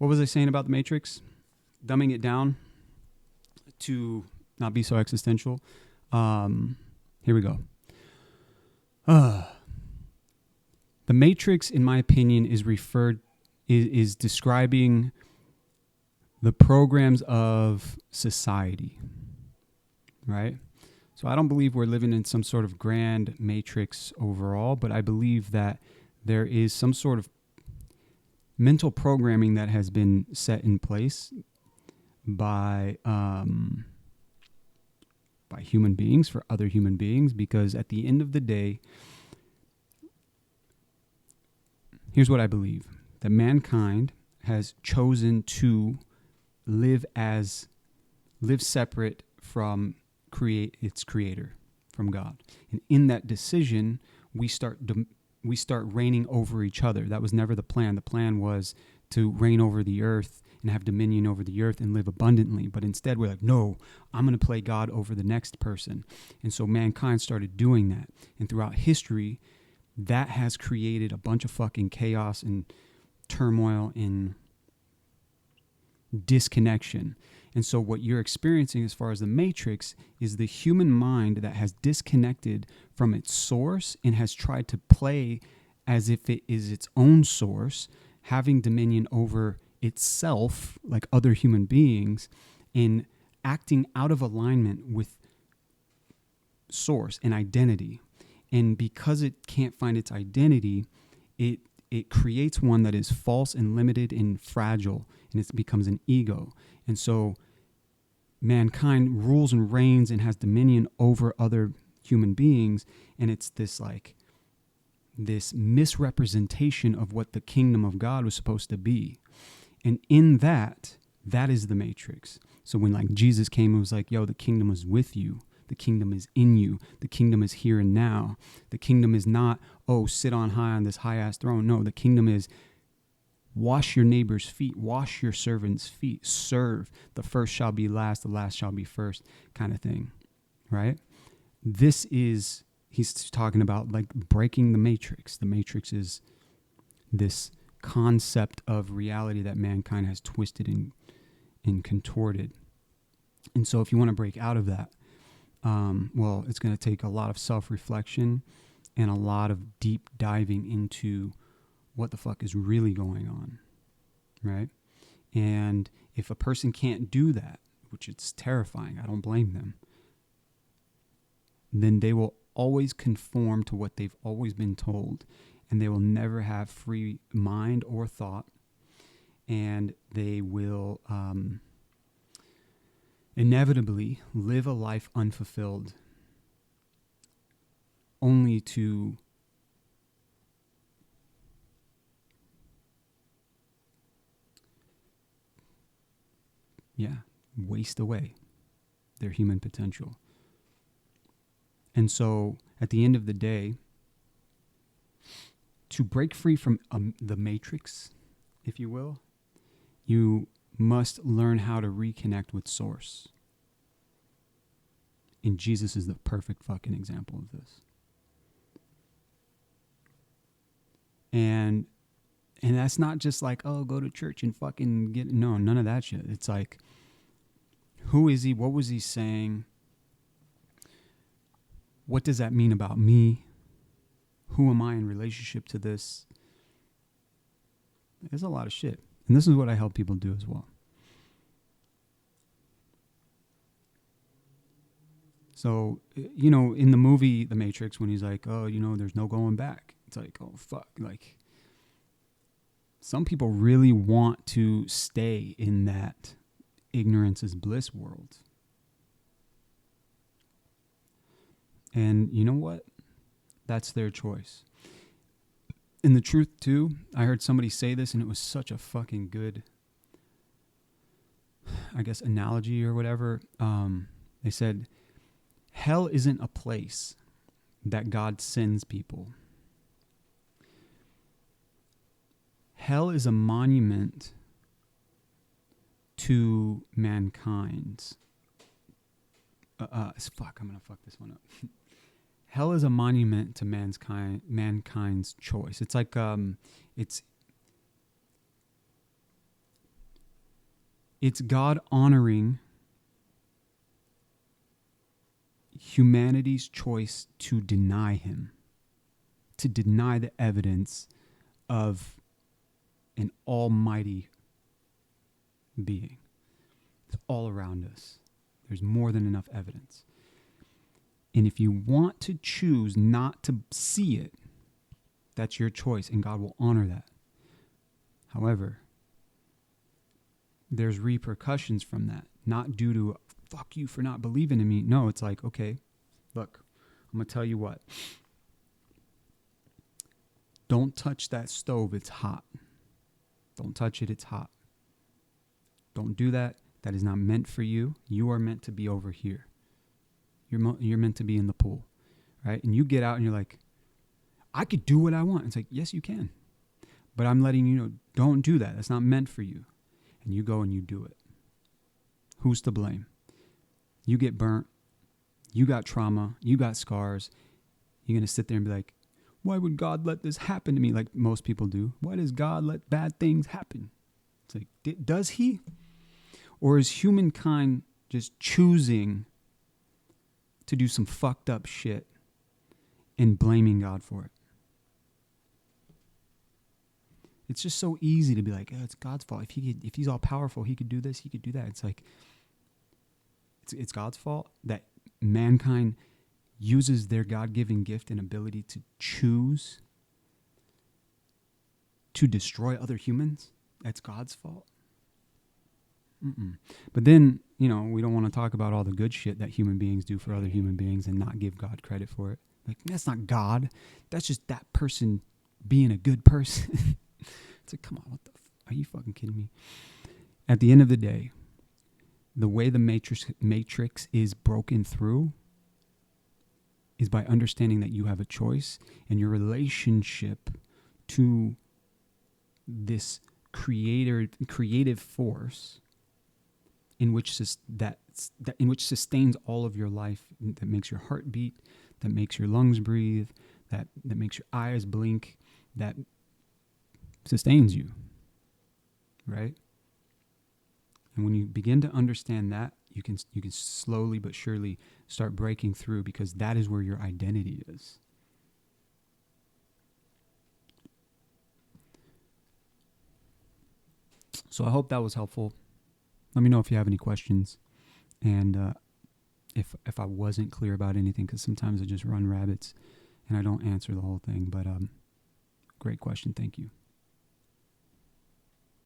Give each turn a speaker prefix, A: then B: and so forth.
A: what was I saying about the Matrix? Dumbing it down to not be so existential. Here we go. The Matrix, in my opinion, is describing the programs of society, right? So I don't believe we're living in some sort of grand matrix overall, but I believe that there is some sort of mental programming that has been set in place by human beings for other human beings, because at the end of the day, here's what I believe, that mankind has chosen to live separate from its creator, from God. And in that decision, we start reigning over each other. That was never the plan. The plan was to reign over the earth and have dominion over the earth and live abundantly. But instead, we're like, no, I'm going to play God over the next person. And so mankind started doing that. And throughout history, that has created a bunch of fucking chaos and turmoil and disconnection. And so what you're experiencing as far as the Matrix is the human mind that has disconnected from its source and has tried to play as if it is its own source, having dominion over itself like other human beings, and acting out of alignment with source and identity. And because it can't find its identity, it creates one that is false and limited and fragile, and it becomes an ego. And so mankind rules and reigns and has dominion over other human beings, and it's this misrepresentation of what the kingdom of God was supposed to be. And in that is the Matrix. So when like Jesus came and was like, yo, the kingdom is with you. The kingdom is in you. The kingdom is here and now. The kingdom is not, oh, sit on high on this high-ass throne. No, the kingdom is wash your neighbor's feet, wash your servant's feet, serve. The first shall be last, the last shall be first, kind of thing, right? He's talking about like breaking the Matrix. The Matrix is this concept of reality that mankind has twisted and contorted. And so if you want to break out of that, well, it's going to take a lot of self-reflection and a lot of deep diving into what the fuck is really going on, right? And if a person can't do that, which it's terrifying, I don't blame them, then they will always conform to what they've always been told, and they will never have free mind or thought, and they will inevitably live a life unfulfilled, only to waste away their human potential. And so at the end of the day, to break free from the Matrix, if you will, you must learn how to reconnect with source. And Jesus is the perfect fucking example of this. And that's not just like, oh, go to church and fucking no, none of that shit. It's like, who is he? What was he saying? What does that mean about me? Who am I in relationship to this? There's a lot of shit. And this is what I help people do as well. So, in the movie The Matrix, when he's like, oh, there's no going back. It's like, oh, fuck. Like, some people really want to stay in that ignorance is bliss world. And you know what? That's their choice. And the truth, too, I heard somebody say this, and it was such a fucking good, I guess, analogy or whatever. They said, hell isn't a place that God sends people. Hell is a monument to mankind's. I'm going to fuck this one up. Hell is a monument to mankind's choice. It's like, It's God honoring humanity's choice to deny him, to deny the evidence of an almighty being. It's all around us. There's more than enough evidence. And if you want to choose not to see it, that's your choice, and God will honor that. However, there's repercussions from that, not due to, fuck you for not believing in me. No, it's like, okay, look, I'm going to tell you what. Don't touch that stove. It's hot. Don't touch it. It's hot. Don't do that. That is not meant for you. You are meant to be over here. You're meant to be in the pool, right? And you get out and you're like, I could do what I want. It's like, yes, you can. But I'm letting you know, don't do that. That's not meant for you. And you go and you do it. Who's to blame? You get burnt. You got trauma. You got scars. You're going to sit there and be like, why would God let this happen to me? Like most people do. Why does God let bad things happen? It's like, does he? Or is humankind just choosing to do some fucked up shit and blaming God for it? It's just so easy to be like, oh, it's God's fault. If he's all powerful, he could do this, he could do that. It's like, it's God's fault that mankind uses their God-given gift and ability to choose to destroy other humans. That's God's fault. But then, we don't want to talk about all the good shit that human beings do for other human beings and not give God credit for it. Like, that's not God. That's just that person being a good person. It's like, come on, are you fucking kidding me? At the end of the day, the way the matrix is broken through is by understanding that you have a choice, and your relationship to this creative force in which sustains all of your life, that makes your heart beat, that makes your lungs breathe, that makes your eyes blink, that sustains you, right? And when you begin to understand that, you can slowly but surely start breaking through, because that is where your identity is. So I hope that was helpful. Let me know if you have any questions, and if I wasn't clear about anything, because sometimes I just run rabbits and I don't answer the whole thing. But great question. Thank you.